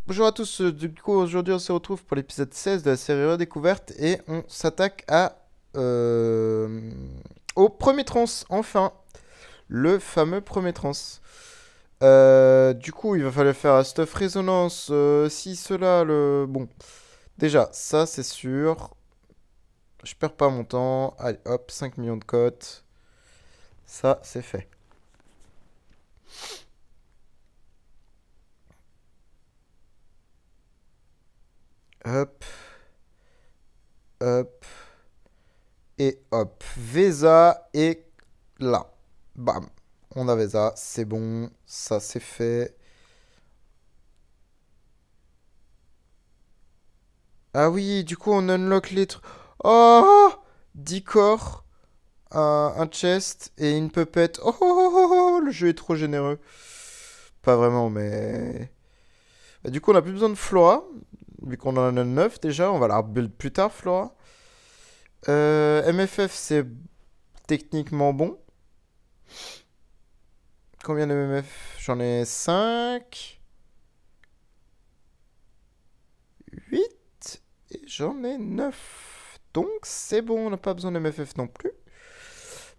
Bonjour à tous, du coup aujourd'hui on se retrouve pour l'épisode 16 de la série Redécouverte et on s'attaque euh, au premier trans, enfin, le fameux premier trans. Du coup il va falloir faire la stuff résonance, si cela, le... Bon, déjà ça c'est sûr, je perds pas mon temps, allez hop, 5 millions de cotes, ça c'est fait. Hop, hop, et hop, Vesa est là, bam. On avait ça, c'est bon, ça c'est fait. Ah oui, du coup on unlock les trucs. Oh 10 corps, un chest et une puppet. Oh, le jeu est trop généreux. Pas vraiment, mais... Bah, du coup on a plus besoin de Flora, vu qu'on en a 9 déjà, on va la rebuild plus tard, Flora. MFF c'est techniquement bon. Combien de MFF? J'en ai 5, 8 et j'en ai 9. Donc c'est bon, on n'a pas besoin de MFF non plus.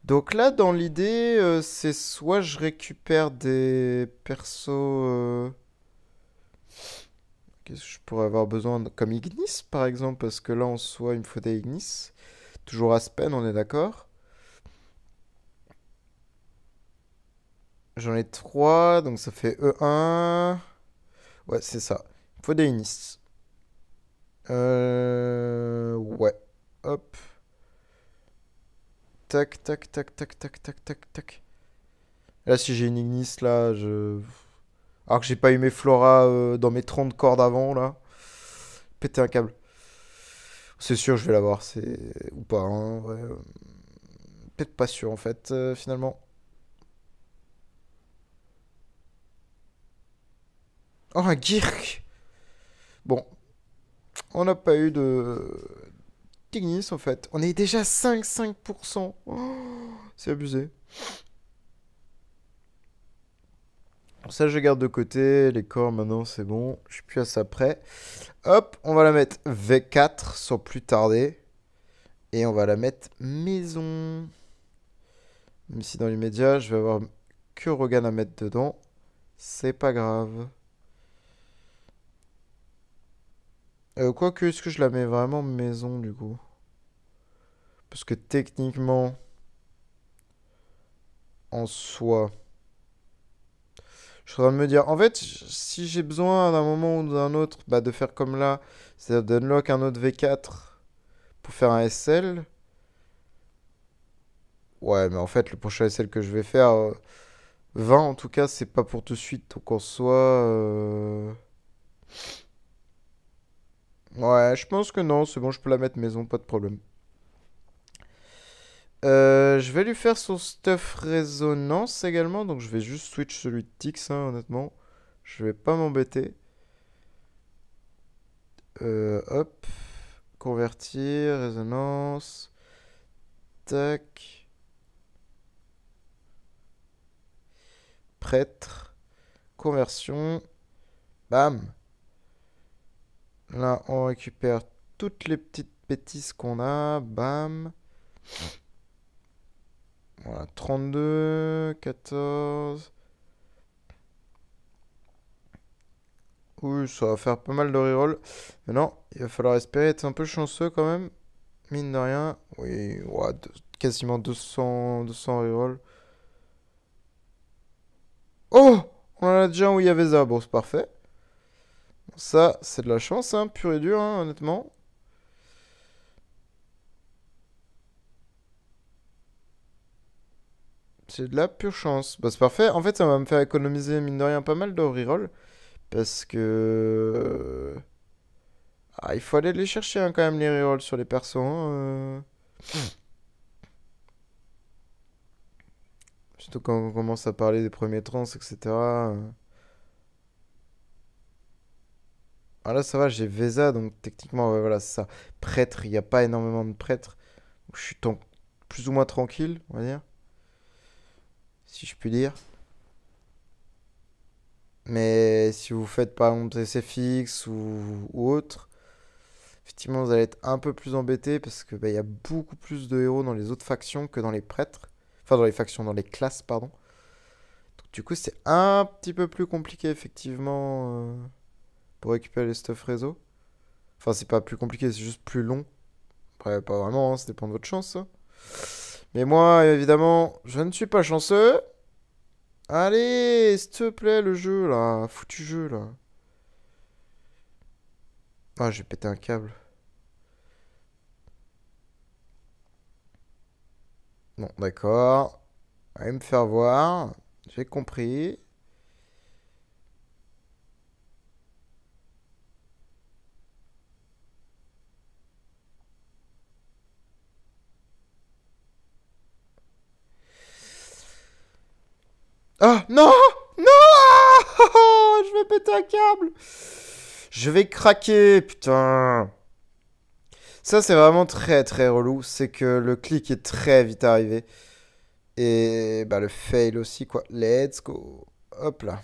Donc là, dans l'idée, c'est soit je récupère des persos... qu'est-ce que je pourrais avoir besoin comme Ignis, par exemple, parce que là, en soi, il me faut des Ignis. Toujours Aspen, on est d'accord. J'en ai 3, donc ça fait E1. Ouais, c'est ça. Il me faut des Ignis. Ouais. Hop. Tac, tac, tac, tac, tac, tac, tac, tac. Là, si j'ai une Ignis, là, je... Alors que j'ai pas eu mes Flora dans mes 30 cordes avant, là. Péter un câble. C'est sûr, je vais l'avoir, c'est... Ou pas, hein, ouais. Peut-être pas sûr, en fait, finalement. Oh, un Girk. Bon, on n'a pas eu de... Tignis, en fait. On est déjà 5%. Oh, c'est abusé. Ça, je garde de côté. Les corps, maintenant, c'est bon. Je suis plus à ça près. Hop, on va la mettre V4 sans plus tarder. Et on va la mettre maison. Même si dans l'immédiat, je vais avoir que Rogan à mettre dedans. C'est pas grave. Quoique, est-ce que je la mets vraiment maison du coup? Parce que techniquement, en soi, je suis en train de me dire, en fait, si j'ai besoin d'un moment ou d'un autre bah, de faire comme là, c'est-à-dire d'unlock un autre V4 pour faire un SL, ouais, mais en fait, le prochain SL que je vais faire, 20 en tout cas, c'est pas pour tout de suite. Donc en soi, ouais, je pense que non, c'est bon, je peux la mettre maison, pas de problème. Je vais lui faire son stuff résonance également, donc je vais juste switch celui de Tix, hein, honnêtement. Je vais pas m'embêter. Hop, convertir, résonance, tac, prêtre, conversion, bam. Là, on récupère toutes les petites bêtises qu'on a, bam. Voilà, 32, 14. Oui, ça va faire pas mal de reroll. Maintenant, il va falloir espérer être un peu chanceux quand même. Mine de rien. Oui, ouais, quasiment 200 reroll. Oh! On en a déjà un où il y avait ça. Bon, c'est parfait. Ça, c'est de la chance, hein, pur et dur, hein, honnêtement. C'est de la pure chance. Bah, c'est parfait. En fait, ça va me faire économiser, mine de rien, pas mal de reroll. Parce que... Ah, il faut aller les chercher, hein, quand même, les rerolls sur les persos, hein, Surtout quand on commence à parler des premiers trans, etc. Ah là, ça va, j'ai Vesa, donc techniquement, ouais, voilà, c'est ça. Prêtre, il n'y a pas énormément de prêtres. Je suis plus ou moins tranquille, on va dire. Si je puis dire. Mais si vous faites par exemple SFX ou autre, effectivement vous allez être un peu plus embêté parce que bah, il y a beaucoup plus de héros dans les autres factions que dans les prêtres. Enfin dans les factions, dans les classes, pardon. Donc, du coup c'est un petit peu plus compliqué effectivement pour récupérer les stuff réseau. Enfin c'est pas plus compliqué, c'est juste plus long. Après pas vraiment, hein, ça dépend de votre chance, ça. Mais moi évidemment je ne suis pas chanceux. Allez, s'il te plaît, le jeu là, foutu jeu là. Ah, j'ai pété un câble. Bon, d'accord. Allez me faire voir. J'ai compris. Ah, non! Non! Je vais péter un câble! Je vais craquer, putain! Ça, c'est vraiment très très relou. C'est que le clic est très vite arrivé. Et bah, le fail aussi, quoi. Let's go. Hop là.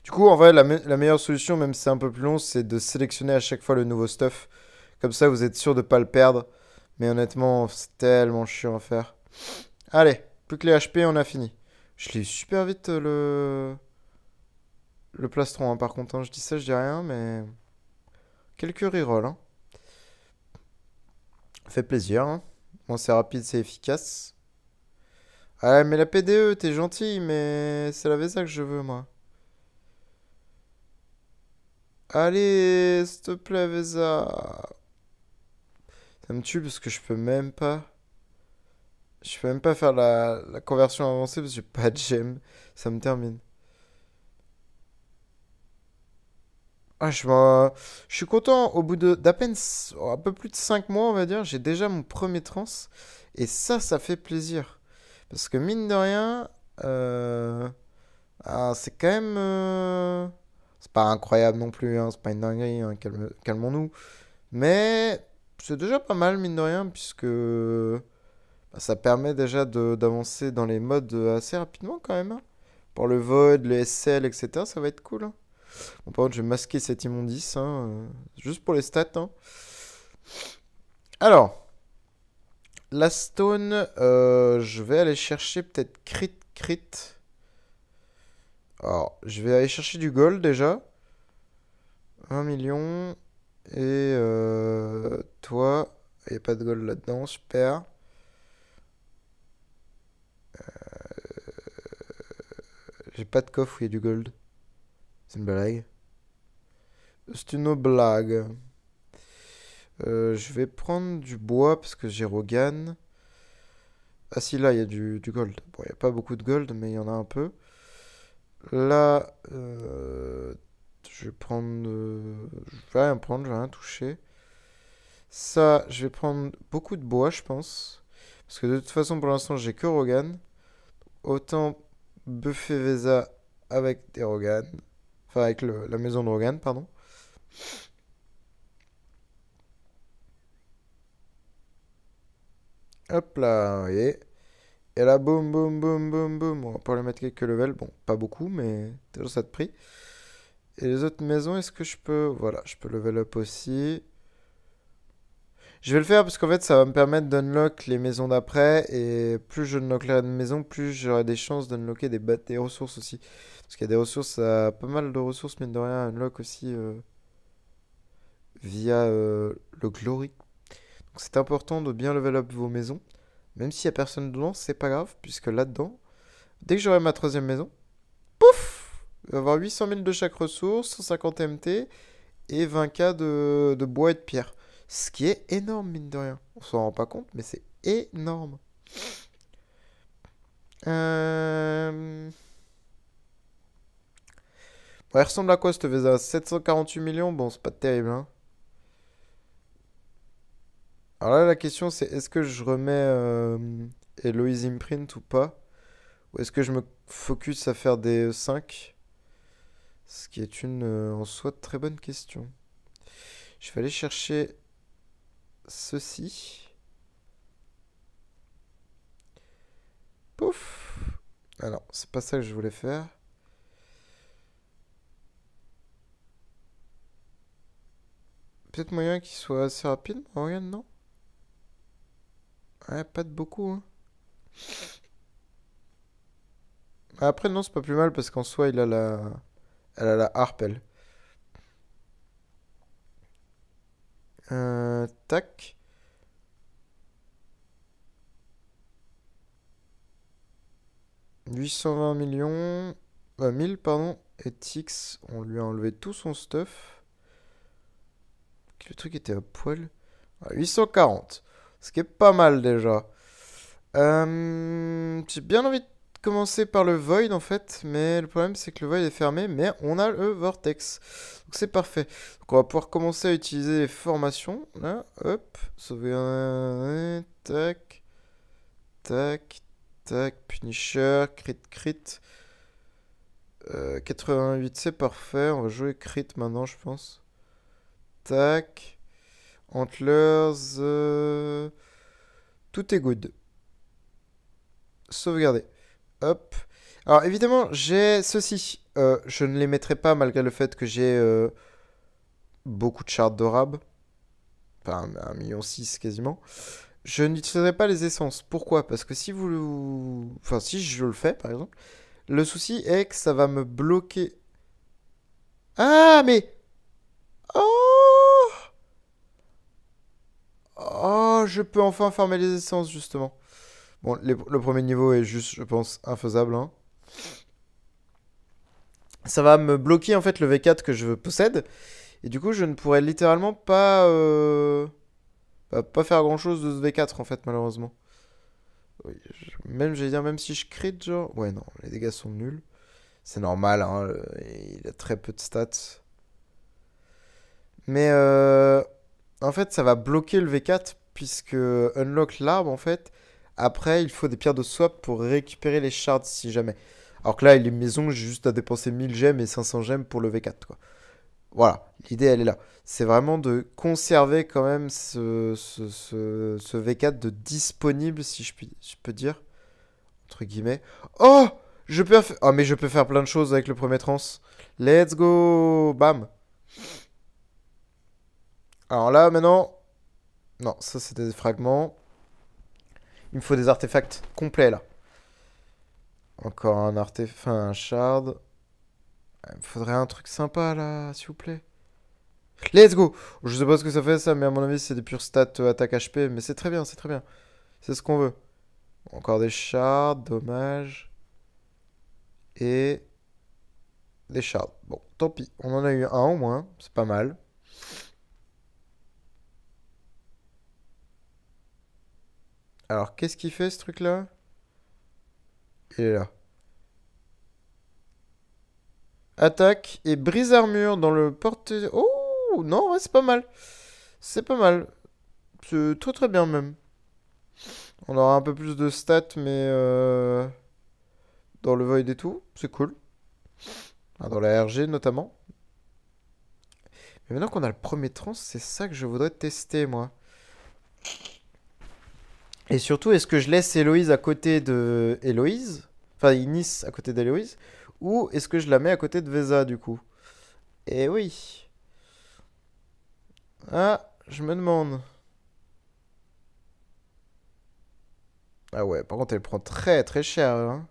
Du coup, en vrai, la meilleure solution, même si c'est un peu plus long, c'est de sélectionner à chaque fois le nouveau stuff. Comme ça, vous êtes sûr de pas le perdre. Mais honnêtement, c'est tellement chiant à faire. Allez, plus que les HP, on a fini. Je l'ai eu super vite le plastron, hein, par contre. Hein. Je dis ça, je dis rien, mais quelques rerolls. Hein. Fait plaisir. Hein. Bon, c'est rapide, c'est efficace. Ah, mais la PDE, t'es gentil, mais c'est la VSA que je veux, moi. Allez, s'il te plaît, VSA. Ça me tue parce que je peux même pas. Je peux même pas faire la conversion avancée parce que j'ai pas de gemme. Ça me termine. Ah, je suis content. Au bout d'à peine un peu plus de 5 mois, on va dire, j'ai déjà mon premier trans. Et ça fait plaisir. Parce que mine de rien, c'est quand même. C'est pas incroyable non plus, hein, c'est pas une dinguerie, hein, calmons-nous. Mais c'est déjà pas mal, mine de rien, puisque bah, ça permet déjà d'avancer dans les modes assez rapidement quand même. Hein. Pour le Void, le SL, etc., ça va être cool. Hein. Bon, par contre, je vais masquer cette immondice, hein, juste pour les stats. Hein. Alors, la stone, je vais aller chercher peut-être crit. Alors, je vais aller chercher du gold déjà. 1 million. Et toi, il n'y a pas de gold là-dedans, super. J'ai pas de coffre où il y a du gold. C'est une blague. C'est une blague. Je vais prendre du bois parce que j'ai Rogan. Ah si, là, il y a du gold. Bon, il n'y a pas beaucoup de gold, mais il y en a un peu. Là, je vais prendre... je vais rien prendre, je vais rien toucher. Ça, je vais prendre beaucoup de bois, je pense. Parce que de toute façon, pour l'instant, j'ai que Rogan. Autant buffer Vesa avec des Rogan. Enfin, avec la maison de Rogan, pardon. Hop là, vous voyez. Et là, boum, boum, boum, boum, boum. On va pouvoir lui mettre quelques levels. Bon, pas beaucoup, mais toujours ça de prix. Et les autres maisons, est-ce que je peux... Voilà, je peux level up aussi. Je vais le faire parce qu'en fait, ça va me permettre d'unlock les maisons d'après. Et plus je unlockerai de maisons, plus j'aurai des chances d'unlocker des ressources aussi. Parce qu'il y a des ressources, pas mal de ressources, mine de rien, à unlock aussi via le Glory. Donc c'est important de bien level up vos maisons. Même s'il n'y a personne dedans, c'est pas grave. Puisque là-dedans, dès que j'aurai ma troisième maison, pouf! Il va y avoir 800 000 de chaque ressource, 150 MT et 20K de bois et de pierre. Ce qui est énorme, mine de rien. On s'en rend pas compte, mais c'est énorme. Euh... Bon, elle ressemble à quoi cette VESA? 748 millions? Bon, c'est pas terrible, hein. Alors là, la question, c'est est-ce que je remets Eloise Imprint ou pas? Ou est-ce que je me focus à faire des 5? Ce qui est une en soi très bonne question. Je vais aller chercher ceci. Pouf! Alors, c'est pas ça que je voulais faire. Peut-être moyen qu'il soit assez rapide, Morgan, non? Ouais, pas de beaucoup, hein. Après, non, c'est pas plus mal parce qu'en soi, il a la... Elle a la harpe, elle. Tac. 820 millions... 1000, pardon. Et Tix, on lui a enlevé tout son stuff. Le truc était à poil. 840. Ce qui est pas mal déjà. J'ai bien envie de commencer par le Void en fait, mais le problème c'est que le Void est fermé, mais on a le Vortex. Donc c'est parfait. Donc on va pouvoir commencer à utiliser les formations. Là, hop, sauvegarder, tac, tac, tac, Punisher, crit, crit. 88, c'est parfait. On va jouer crit maintenant, je pense. Tac. Antlers. Tout est good. Sauvegarder. Hop. Alors évidemment, j'ai ceci. Je ne les mettrai pas malgré le fait que j'ai beaucoup de chartes d'orab. Enfin, 1,6 million quasiment. Je n'utiliserai pas les essences. Pourquoi? Parce que si vous... Enfin, si je le fais, par exemple, le souci est que ça va me bloquer. Ah, mais... Oh! Oh, je peux enfin farmer les essences, justement. Bon, le premier niveau est juste, je pense, infaisable, hein. Ça va me bloquer, en fait, le V4 que je possède. Et du coup, je ne pourrais littéralement pas faire grand-chose de ce V4, en fait, malheureusement. Oui, même, j'allais dire, même si je crit, genre... Ouais, non, les dégâts sont nuls. C'est normal, hein, il a très peu de stats. Mais, en fait, ça va bloquer le V4, puisque unlock l'arbre, en fait. Après, il faut des pierres de swap pour récupérer les shards, si jamais. Alors que là, il est maison, j'ai juste à dépenser 1000 gemmes et 500 gemmes pour le V4, quoi. Voilà, l'idée elle est là. C'est vraiment de conserver quand même ce V4 de disponible, si je peux dire, entre guillemets. Oh! Oh, mais je peux faire plein de choses avec le premier trans. Let's go! Bam! Alors là, maintenant... Non, ça c'était des fragments. Il me faut des artefacts complets, là. Encore un artefact, enfin un shard. Il me faudrait un truc sympa, là, s'il vous plaît. Let's go! Je sais pas ce que ça fait ça, mais à mon avis c'est des pures stats attaque HP, mais c'est très bien, c'est très bien. C'est ce qu'on veut. Encore des shards, dommage. Et des shards. Bon, tant pis. On en a eu un au moins, c'est pas mal. Alors, qu'est-ce qu'il fait ce truc-là? Il est là. Attaque et brise armure dans le porte... Oh! Non, ouais, c'est pas mal. C'est pas mal. C'est très très bien même. On aura un peu plus de stats, mais dans le void et tout. C'est cool. Ah, dans la RG notamment. Mais maintenant qu'on a le premier trans, c'est ça que je voudrais tester, moi. Et surtout, est-ce que je laisse Héloïse à côté de Héloïse? Enfin, Inis à côté d'Héloïse? Ou est-ce que je la mets à côté de Vesa, du coup? Eh oui. Ah, je me demande. Ah ouais, par contre, elle prend très très cher, hein.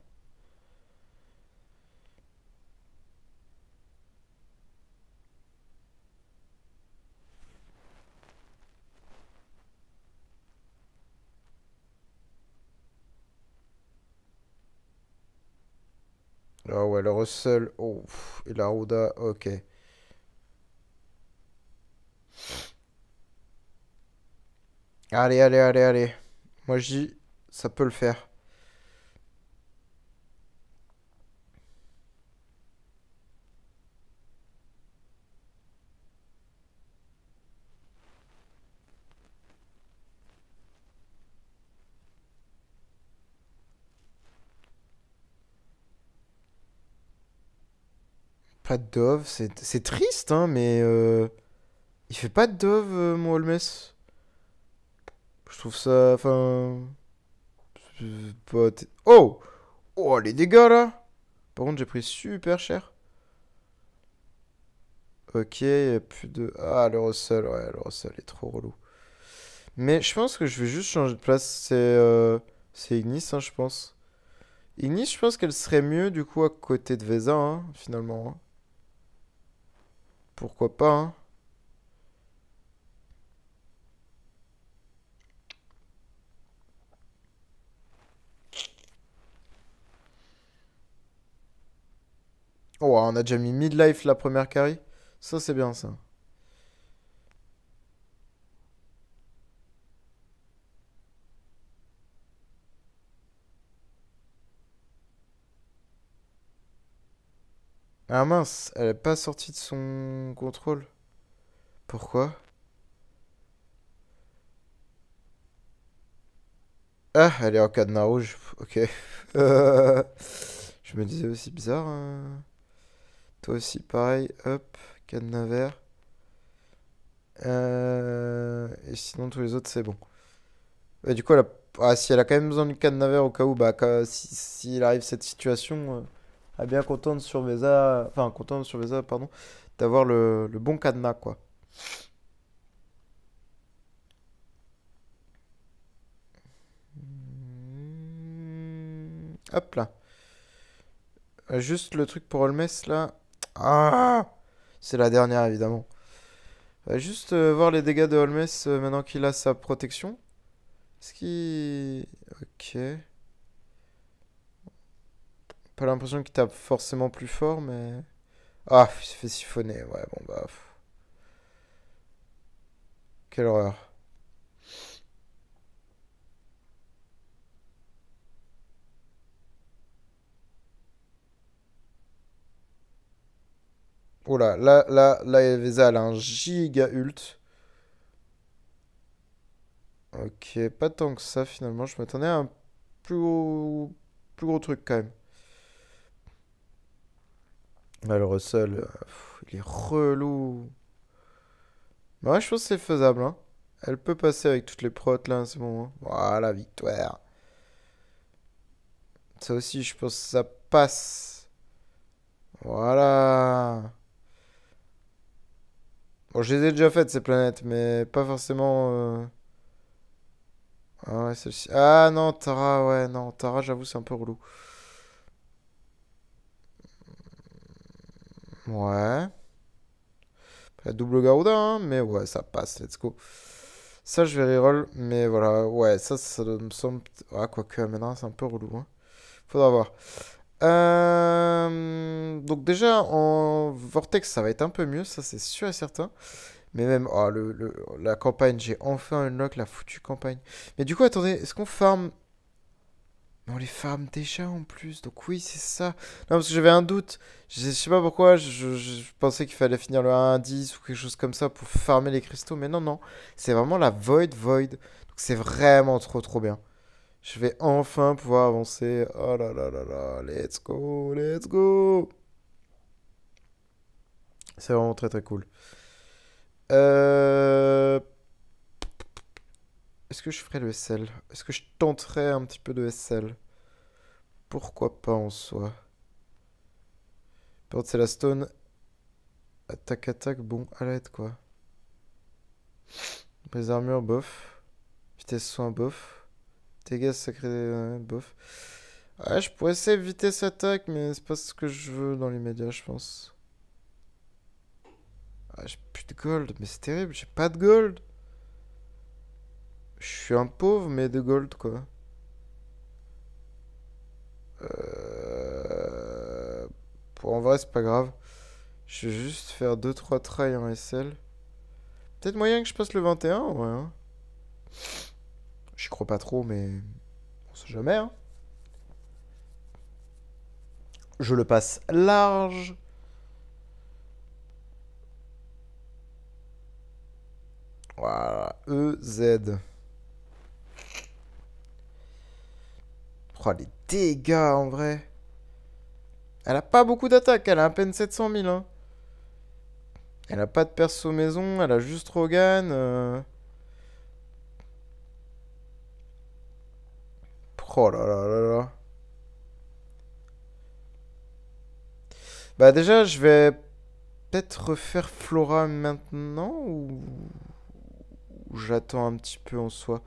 Ah ouais, le Russell. Oh, et la Ruda, ok. Allez, allez, allez, allez. Moi, je dis, ça peut le faire. Pas de Dove, c'est triste, hein, mais il fait pas de Dove, mon Holmes. Je trouve ça, enfin, oh! Oh, les dégâts là! Par contre, j'ai pris super cher. Ok, y a plus de... Ah, le Russell, ouais, le Russell est trop relou. Mais je pense que je vais juste changer de place. C'est Ignis, hein, je pense. Ignis, je pense qu'elle serait mieux, du coup, à côté de Vesa, hein, finalement, hein. Pourquoi pas, hein. Oh, on a déjà mis midlife la première carry. Ça, c'est bien, ça. Ah mince, elle est pas sortie de son contrôle. Pourquoi? Ah, elle est en cadenas rouge. Ok. Je me disais aussi bizarre, hein. Toi aussi, pareil. Hop, cadenas vert. Et sinon, tous les autres, c'est bon. Ouais, du coup, ah, si elle a quand même besoin du cadenas vert au cas où, bah, s'il arrive cette situation, elle est bien contente sur Vesa, enfin, contente sur Vesa, pardon, d'avoir le bon cadenas, quoi. Hop là. Juste le truc pour Holmes, là. Ah! C'est la dernière, évidemment. Juste voir les dégâts de Holmes maintenant qu'il a sa protection. Est-ce qu'il... Ok. Pas l'impression qu'il tape forcément plus fort, mais... Ah, il s'est fait siphonner. Ouais, bon, bah... Quelle horreur. Oh là, Eveza, elle a un giga ult. Ok, pas tant que ça, finalement. Je m'attendais à un plus gros truc, quand même. Ah, le Russell, il est relou. Mais ouais, je pense que c'est faisable, hein. Elle peut passer avec toutes les protes, là, c'est bon, hein. Voilà, victoire. Ça aussi, je pense que ça passe. Voilà. Bon, je les ai déjà faites, ces planètes, mais pas forcément... Ah ouais, celle-ci. Ah non, Tara, ouais, non. Tara, j'avoue, c'est un peu relou. Ouais. La double Garuda, hein, mais ouais, ça passe, let's go. Ça, je vais reroll, mais voilà, ouais, ça me semble... Ah, quoique, maintenant, c'est un peu relou, hein. Faudra voir. Donc déjà, en Vortex, ça va être un peu mieux, ça, c'est sûr et certain. Mais même, oh, la campagne, j'ai enfin unlock la foutue campagne. Mais du coup, attendez, est-ce qu'on farm... Mais on les farm déjà en plus, donc oui, c'est ça. Non, parce que j'avais un doute. Je sais pas pourquoi, je pensais qu'il fallait finir le 1 à 10 ou quelque chose comme ça pour farmer les cristaux. Mais non, non, c'est vraiment la Void. Donc c'est vraiment trop bien. Je vais enfin pouvoir avancer. Oh là là là là, let's go. C'est vraiment très cool. Euh... Est-ce que je ferais le SL? Est-ce que je tenterais un petit peu de SL? Pourquoi pas en soi? Par contre, c'est la stone. Attaque, bon, à l'aide quoi. Brise armure, bof. Vitesse soin, bof. Dégâts sacrés, bof. Ouais, je pourrais essayer vitesse attaque, mais c'est pas ce que je veux dans les médias, je pense. Ah, j'ai plus de gold, mais c'est terrible, j'ai pas de gold. Je suis un pauvre, mais de gold quoi. Euh... Pour en vrai, c'est pas grave. Je vais juste faire deux trois trails en SL. Peut-être moyen que je passe le 21, ouais, hein. J'y crois pas trop, mais on sait jamais, hein. Je le passe large. Voilà, EZ. Oh, les dégâts en vrai. Elle a pas beaucoup d'attaques, elle a à peine 700 000, hein. Elle a pas de perso maison, elle a juste Rogan. Oh là là là là. Bah déjà, je vais peut-être refaire Flora maintenant ou j'attends un petit peu en soi.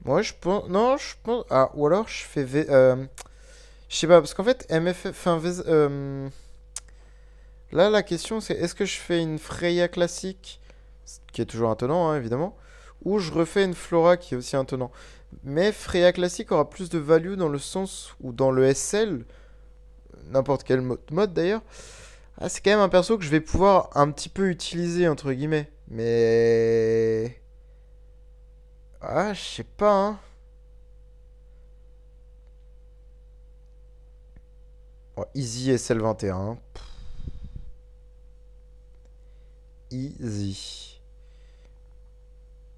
Moi, je pense. Non, je pense. Ah, ou alors je fais. Je sais pas, parce qu'en fait, MFF. Enfin, là, la question c'est est-ce que je fais une Freya classique, qui est toujours un tenant, hein, évidemment, ou je refais une Flora qui est aussi un tenant. Mais Freya classique aura plus de value dans le sens où dans le SL, n'importe quel mode d'ailleurs, ah, c'est quand même un perso que je vais pouvoir un petit peu utiliser, entre guillemets. Mais. Ah, je sais pas, hein. Oh, Easy SL21. Easy.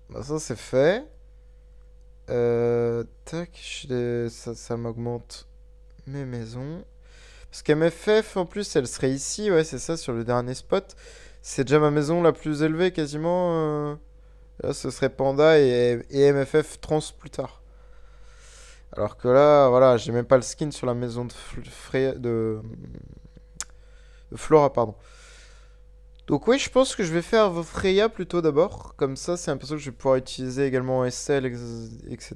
Bah, ça, c'est fait. Tac, ça m'augmente mes maisons. Parce qu'MFF, en plus, elle serait ici, ouais, c'est ça, sur le dernier spot. C'est déjà ma maison la plus élevée, quasiment. Là, ce serait Panda et MFF Trans plus tard. Alors que là, voilà, j'ai même pas le skin sur la maison de Flora, pardon. Donc oui, je pense que je vais faire Freya plutôt d'abord. Comme ça, c'est un perso que je vais pouvoir utiliser également en SL, etc.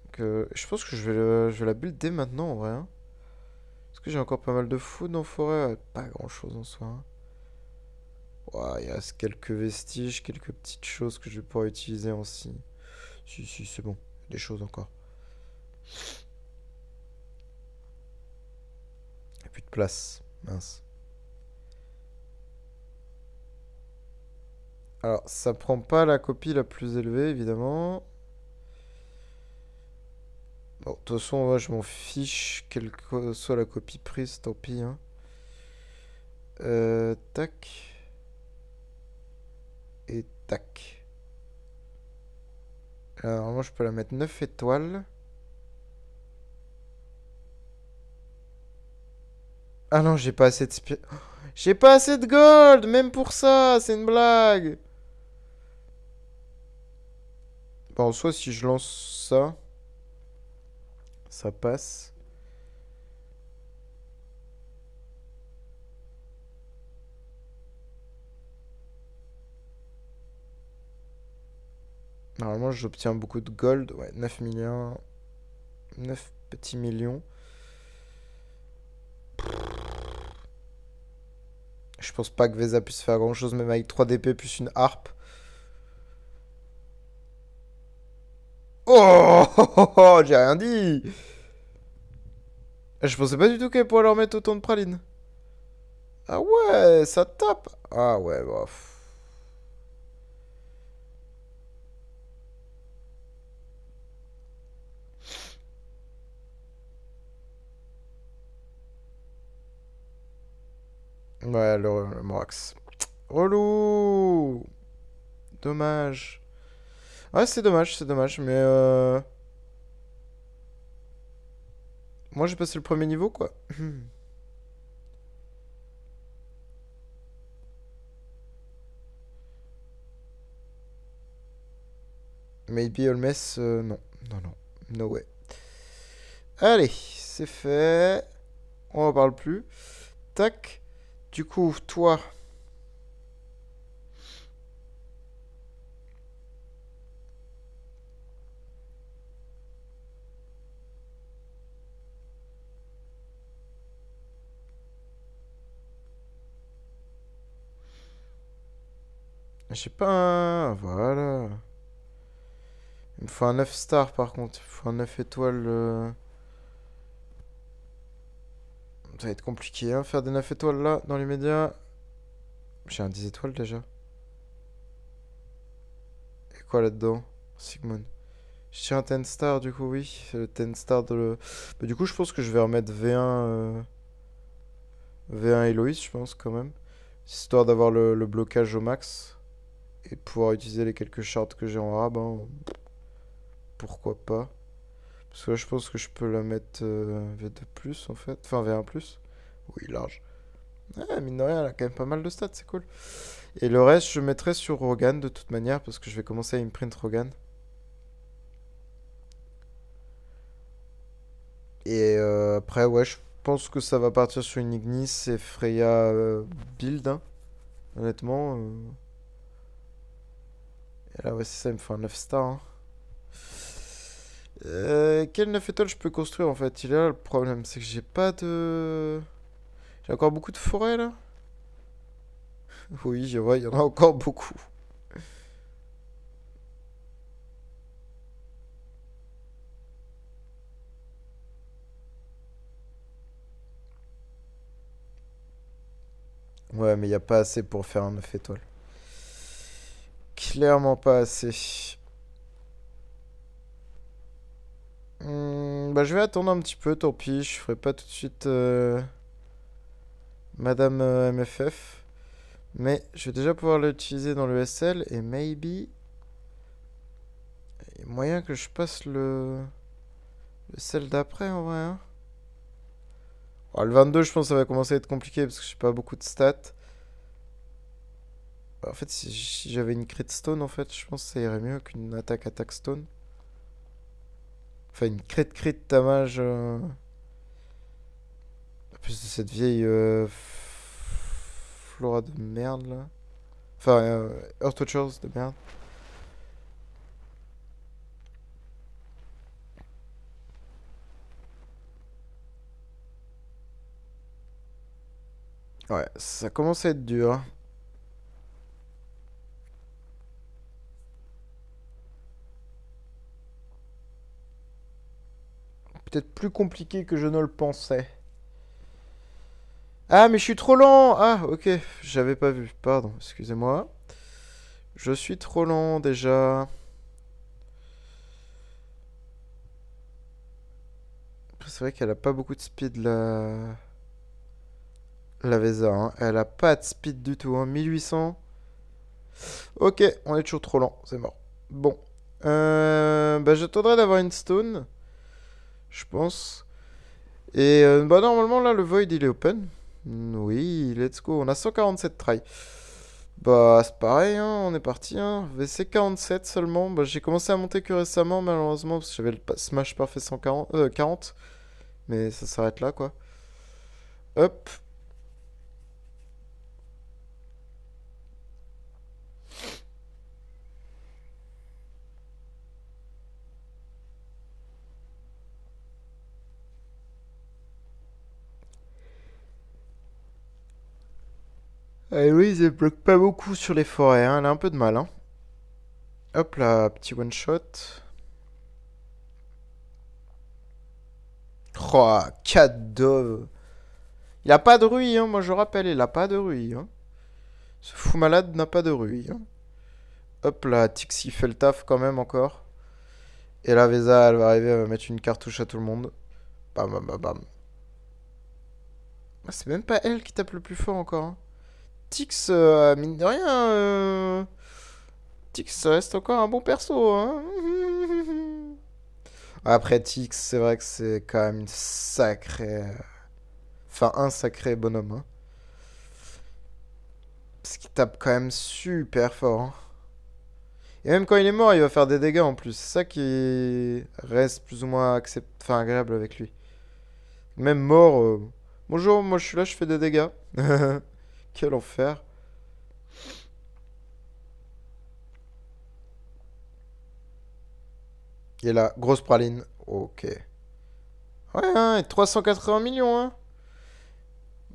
Donc, je pense que je vais la build dès maintenant, en vrai, hein. Est-ce que j'ai encore pas mal de food en forêt? Ouais, pas grand-chose en soi, hein. Ouais, il reste quelques vestiges, quelques petites choses que je vais pouvoir utiliser en si. Si, c'est bon. Des choses encore. Il n'y a plus de place. Mince. Alors, ça prend pas la copie la plus élevée, évidemment. Bon, de toute façon, moi, je m'en fiche, quelle que soit la copie prise, tant pis, hein. Tac. Et tac. Alors, normalement, je peux la mettre 9 étoiles. Ah non, j'ai pas assez de J'ai pas assez de gold, même pour ça, c'est une blague. Bon, soit si je lance ça, ça passe. Normalement, j'obtiens beaucoup de gold. Ouais, 9 millions. 9 petits millions. Je pense pas que Vesa puisse faire grand chose, même avec 3 DP plus une harpe. Oh, j'ai rien dit. Je pensais pas du tout qu'elle pourrait leur mettre autant de pralines. Ah ouais, ça tape. Ah ouais, bof. Ouais, le Morax. Relou. Dommage. Ouais, c'est dommage, mais moi j'ai passé le premier niveau, quoi. Maybe Holmes, non. Non, non. No way. Allez, c'est fait. On en parle plus. Tac. Du coup, toi. J'ai pas un. Voilà. Il me faut un 9 star par contre. Il me faut un 9 étoiles. Ça va être compliqué, hein, faire des 9 étoiles là, dans les médias. J'ai un 10 étoiles déjà. Et quoi là-dedans? Sigmund. Je tiens un 10 star du coup, oui. C'est le 10 star de le. Mais du coup, je pense que je vais remettre V1 Eloïse, je pense quand même. Histoire d'avoir le blocage au max. Et de pouvoir utiliser les quelques shards que j'ai en rab, hein. Pourquoi pas. Parce que là, je pense que je peux la mettre V2+, en fait. Enfin, V1+. Oui, large. Ouais, mine de rien, elle a quand même pas mal de stats, c'est cool. Et le reste, je mettrai sur Rogan de toute manière, parce que je vais commencer à imprint Rogan. Et après, ouais, pense que ça va partir sur une Ignis et Freya build, hein, honnêtement. Et là, ouais, c'est ça, il me faut un 9 star, hein. Quel 9 étoiles je peux construire en fait? Il est là le problème, c'est que j'ai pas de... J'ai encore beaucoup de forêts là? Oui, je vois, il y en a encore beaucoup. Ouais, mais il n'y a pas assez pour faire un 9 étoiles. Clairement pas assez. Bah, je vais attendre un petit peu, tant pis. Je ferai pas tout de suite Madame MFF. Mais je vais déjà pouvoir l'utiliser dans le SL. Et maybe, il y a moyen que je passe le SL d'après en vrai, hein. Oh, le 22, je pense que ça va commencer à être compliqué parce que j'ai pas beaucoup de stats. En fait, si j'avais une crit stone, en fait, je pense que ça irait mieux qu'une attaque stone. Enfin, une crit damage. En plus de cette vieille flora de merde là. Enfin, Earth Touchers de merde. Ouais, ça commence à être dur, hein. Peut-être plus compliqué que je ne le pensais. Ah, mais je suis trop lent! Ah, ok, j'avais pas vu. Pardon, excusez-moi. Je suis trop lent déjà. C'est vrai qu'elle a pas beaucoup de speed la Vesa, hein. Elle a pas de speed du tout, hein. 1800. Ok, on est toujours trop lent, c'est mort. Bon. Bah, j'attendrai d'avoir une stone, je pense. Et bah, normalement, là, le void, il est open. Oui, let's go. On a 147 try. Bah, c'est pareil, hein, on est parti, hein. VC 47 seulement. Bah, j'ai commencé à monter que récemment, malheureusement, parce que j'avais le Smash Parfait 140, 40. Mais ça s'arrête là, quoi. Hop. Ah, Louise, elle bloque pas beaucoup sur les forêts, hein. Elle a un peu de mal, hein. Hop là, petit one shot. Oh, 4 dove. Il a pas de rui, hein, moi je rappelle, il a pas de rui, hein. Ce fou malade n'a pas de rui, hein. Hop là, Tixi fait le taf quand même encore. Et la Vesa, elle va arriver, elle va mettre une cartouche à tout le monde. Bam, bam, bam, bam. Ah, c'est même pas elle qui tape le plus fort encore, hein. Tix, mine de rien, Tix ça reste encore un bon perso, hein. Après, Tix, c'est vrai que c'est quand même une sacrée. Enfin, un sacré bonhomme, hein. Parce qu'il tape quand même super fort, hein. Et même quand il est mort, il va faire des dégâts en plus. C'est ça qui reste plus ou moins enfin, agréable avec lui. Même mort, bonjour, moi je suis là, je fais des dégâts. Quel enfer. Et là, grosse praline. Ok. Ouais, hein, et 380 millions, hein.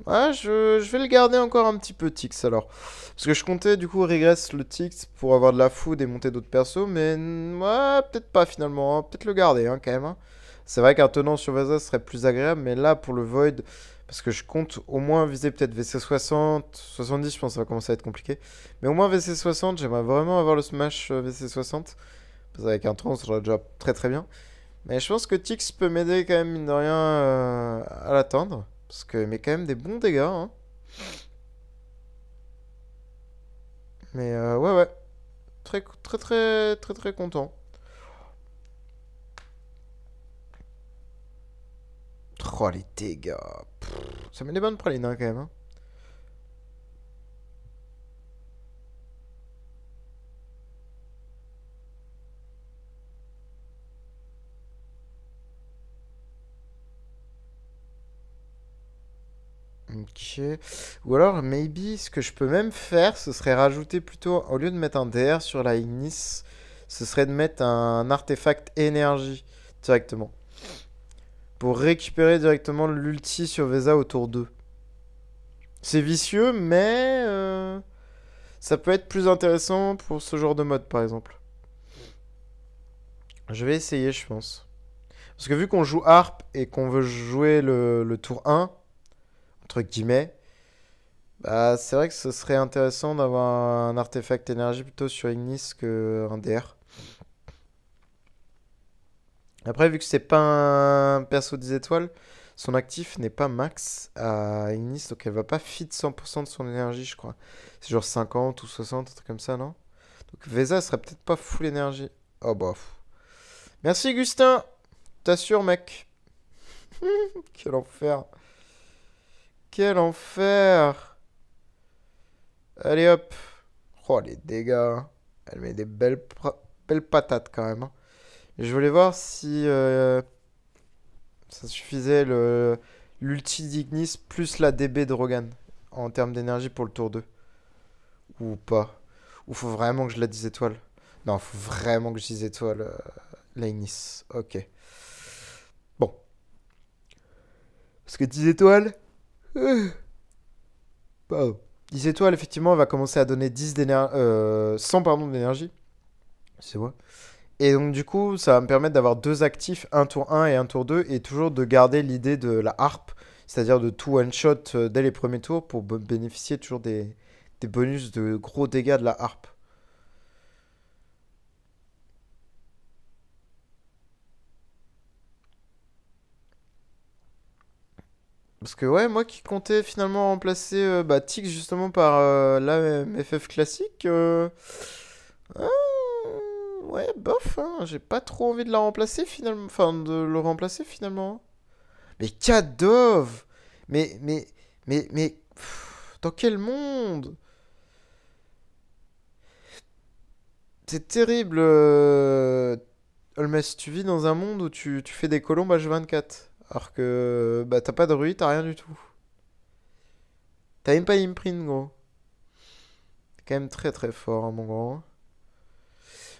Ouais, je vais le garder encore un petit peu Tix alors. Parce que je comptais du coup régresse le Tix pour avoir de la food et monter d'autres persos, mais ouais, peut-être pas finalement, hein. Peut-être le garder, hein, quand même, hein. C'est vrai qu'un tenant sur Vasa serait plus agréable, mais là pour le Void, parce que je compte au moins viser peut-être VC 60, 70, je pense que ça va commencer à être compliqué. Mais au moins VC 60, j'aimerais vraiment avoir le Smash VC 60. Parce qu'avec un tronc, ça sera déjà très très bien. Mais je pense que Tix peut m'aider quand même, mine de rien, à l'atteindre. Parce qu'il met quand même des bons dégâts, hein. Mais ouais, ouais. Très, très, très, très, très content. Oh, les dégâts. Pff, ça met des bonnes pralines, hein, quand même, hein. Ok. Ou alors, maybe, ce que je peux même faire, ce serait rajouter plutôt, au lieu de mettre un DR sur la Ignis, ce serait de mettre un artefact énergie directement. Pour récupérer directement l'ulti sur Vesa au tour 2. C'est vicieux, mais ça peut être plus intéressant pour ce genre de mode, par exemple. Je vais essayer, je pense. Parce que vu qu'on joue Harp et qu'on veut jouer le tour 1, entre guillemets, bah, c'est vrai que ce serait intéressant d'avoir un artefact énergie plutôt sur Ignis qu'un DR. Après, vu que c'est pas un perso 10 étoiles, son actif n'est pas max à Ignis, donc elle va pas fit 100% de son énergie, je crois. C'est genre 50 ou 60, un truc comme ça, non? Donc Vesa serait peut-être pas full énergie. Oh bah. Merci Gustin! T'assures, mec. Quel enfer. Quel enfer. Allez hop. Oh, les dégâts. Elle met des belles patates quand même, hein. Je voulais voir si ça suffisait l'ulti d'Ignis plus la DB de Rogan en termes d'énergie pour le tour 2. Ou pas. Ou faut vraiment que je la 10 étoiles. Non, faut vraiment que je 10 étoiles la Ignis. Ok. Bon. Parce que 10 étoiles. Pardon. 10 étoiles, effectivement, elle va commencer à donner 10 d'énergie. 100 pardon d'énergie. C'est moi. Et donc du coup, ça va me permettre d'avoir deux actifs, un tour 1 et un tour 2, et toujours de garder l'idée de la harpe, c'est-à-dire de tout one-shot dès les premiers tours pour bénéficier toujours des bonus de gros dégâts de la harpe. Parce que ouais, moi qui comptais finalement remplacer Tix justement par la FF classique, ah, ouais, bof, hein, j'ai pas trop envie de la remplacer finalement, enfin de le remplacer finalement. Mais Kadov! Mais, dans quel monde? C'est terrible, Holmes. Tu vis dans un monde où tu fais des colombes H24. Alors que bah, t'as pas de rue, t'as rien du tout. T'as même pas imprint, gros. T'es quand même très très fort, hein, mon grand.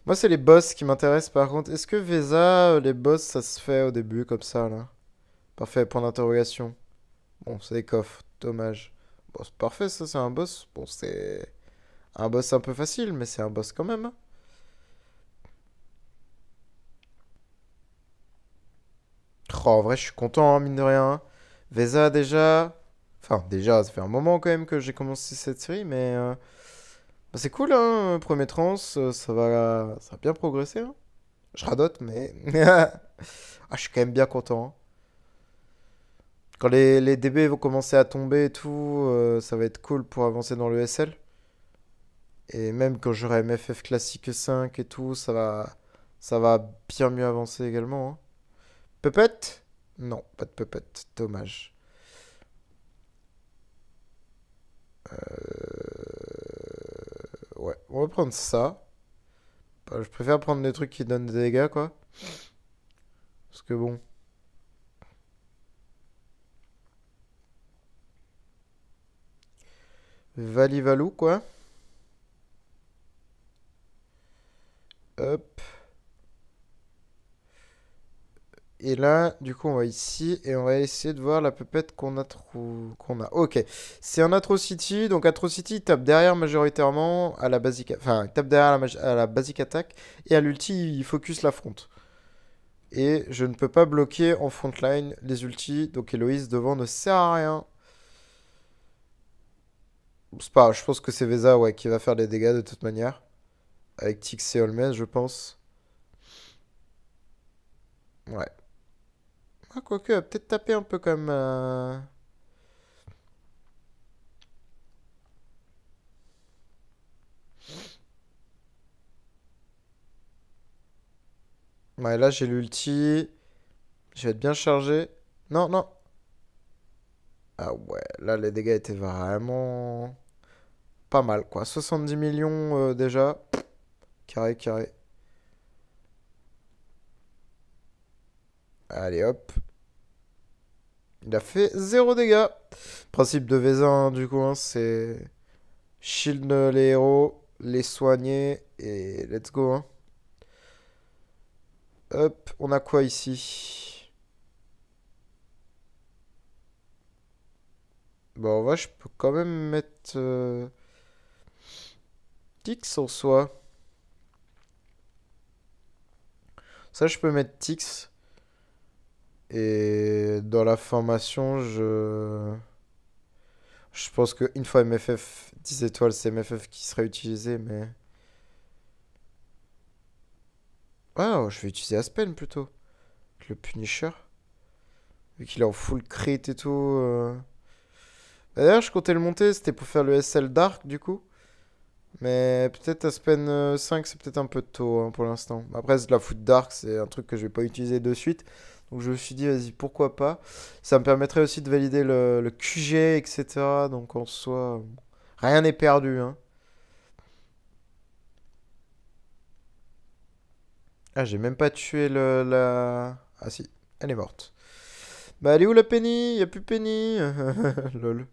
Moi, c'est les boss qui m'intéressent par contre. Est-ce que Vesa, les boss, ça se fait au début comme ça, là? Parfait, point d'interrogation. Bon, c'est des coffres, dommage. Bon, c'est parfait, ça, c'est un boss. Bon, c'est un boss un peu facile, mais c'est un boss quand même, hein. Oh, en vrai, je suis content, hein, mine de rien. Vesa, déjà. Enfin, déjà, ça fait un moment quand même que j'ai commencé cette série, mais bah, c'est cool, hein. Premier trans, ça va bien progresser, hein. Je radote, mais. Ah, je suis quand même bien content, hein. Quand les DB vont commencer à tomber et tout, ça va être cool pour avancer dans le SL. Et même quand j'aurai MFF classique 5 et tout, ça va bien mieux avancer également, hein. Puppet? Non, pas de puppet, dommage. Ouais, on va prendre ça. Bah, je préfère prendre des trucs qui donnent des dégâts, quoi. Parce que bon. Valivalou, quoi. Hop. Et là, du coup, on va ici et on va essayer de voir la pupette qu'on a. Ok. C'est un Atrocity. Donc, Atrocity, il tape derrière majoritairement à la basique. Enfin, il tape derrière à la basique attaque. Et à l'ulti, il focus la front. Et je ne peux pas bloquer en frontline les ultis. Donc, Héloïse devant ne sert à rien. C'est pas grave, je pense que c'est Vesa, ouais, qui va faire les dégâts de toute manière. Avec Tix et Holmes, je pense. Ouais. Ah, quoique, elle va peut-être taper un peu comme. Ouais, là, j'ai l'ulti. Je vais être bien chargé. Non, non. Ah ouais, là, les dégâts étaient vraiment pas mal, quoi. 70 millions déjà. Carré, carré. Allez, hop. Il a fait 0 dégâts. Principe de Vezin, du coup, hein, c'est shield les héros, les soigner et let's go. Hein. Hop, on a quoi ici? Bon, en vrai, je peux quand même mettre Tix en soi. Ça, je peux mettre Tix. Et dans la formation, je pense qu'une fois MFF 10 étoiles, c'est MFF qui sera utilisé, mais... Ah, je vais utiliser Aspen plutôt. Le Punisher. Vu qu'il est en full crit et tout. D'ailleurs, je comptais le monter, c'était pour faire le SL Dark du coup. Mais peut-être Aspen 5, c'est peut-être un peu tôt hein, pour l'instant. Après, la foot Dark, c'est un truc que je vais pas utiliser de suite. Donc je me suis dit, vas-y, pourquoi pas. Ça me permettrait aussi de valider le QG, etc. Donc en soi, rien n'est perdu. Hein. Ah, j'ai même pas tué la... Ah si, elle est morte. Bah elle est où la Penny? Y a plus Penny. Lol.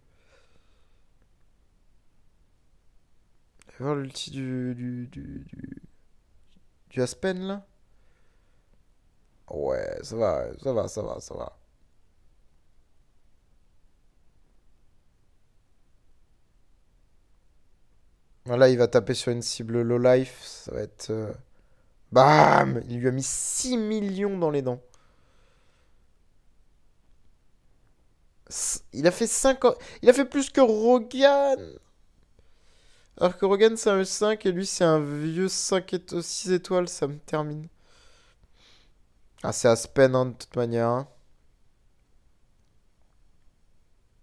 Fais voir l'ulti du Aspen là. Ouais, ça va, ça va, ça va, ça va. Voilà, il va taper sur une cible low life. Ça va être... Bam! Il lui a mis 6 millions dans les dents. Il a fait 5 ans... Il a fait plus que Rogan. Alors que Rogan c'est un E5 et lui c'est un vieux 6 étoiles, ça me termine. Ah, c'est Aspen hein, de toute manière. Hein.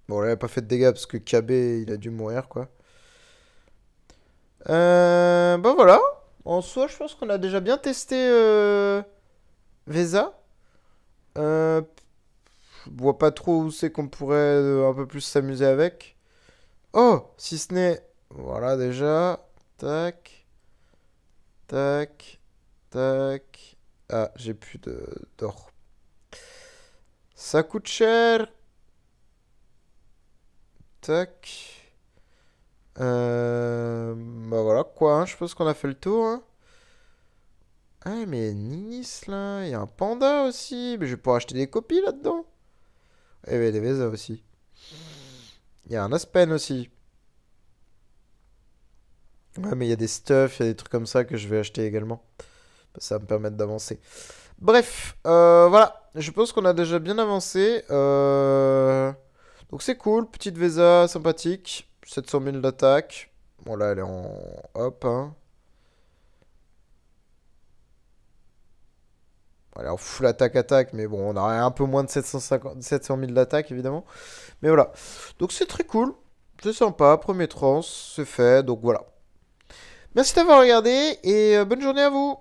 Bon, là, il a pas fait de dégâts parce que KB il a dû mourir quoi. Bah voilà. En soi, je pense qu'on a déjà bien testé Vesa. Euh, je vois pas trop où c'est qu'on pourrait un peu plus s'amuser avec. Oh, si ce n'est... Voilà déjà. Tac, tac, tac. Ah, j'ai plus d'or. Ça coûte cher. Tac. Bah voilà quoi, hein, je pense qu'on a fait le tour. Hein. Ah mais Nice là, il y a un panda aussi. Mais je vais pouvoir acheter des copies là-dedans. Et ben des Vesa aussi. Il y a un Aspen aussi. Ouais mais il y a des stuff, il y a des trucs comme ça que je vais acheter également. Ça va me permettre d'avancer. Bref, voilà. Je pense qu'on a déjà bien avancé. Donc c'est cool, petite Vesa sympathique. 700 000 d'attaque. Bon là elle est en... Hop, hein. Elle est en full attaque, mais bon, on aurait un peu moins de 700 000 d'attaque, évidemment. Mais voilà. Donc c'est très cool. C'est sympa. Premier trans, c'est fait. Donc voilà. Merci d'avoir regardé et bonne journée à vous.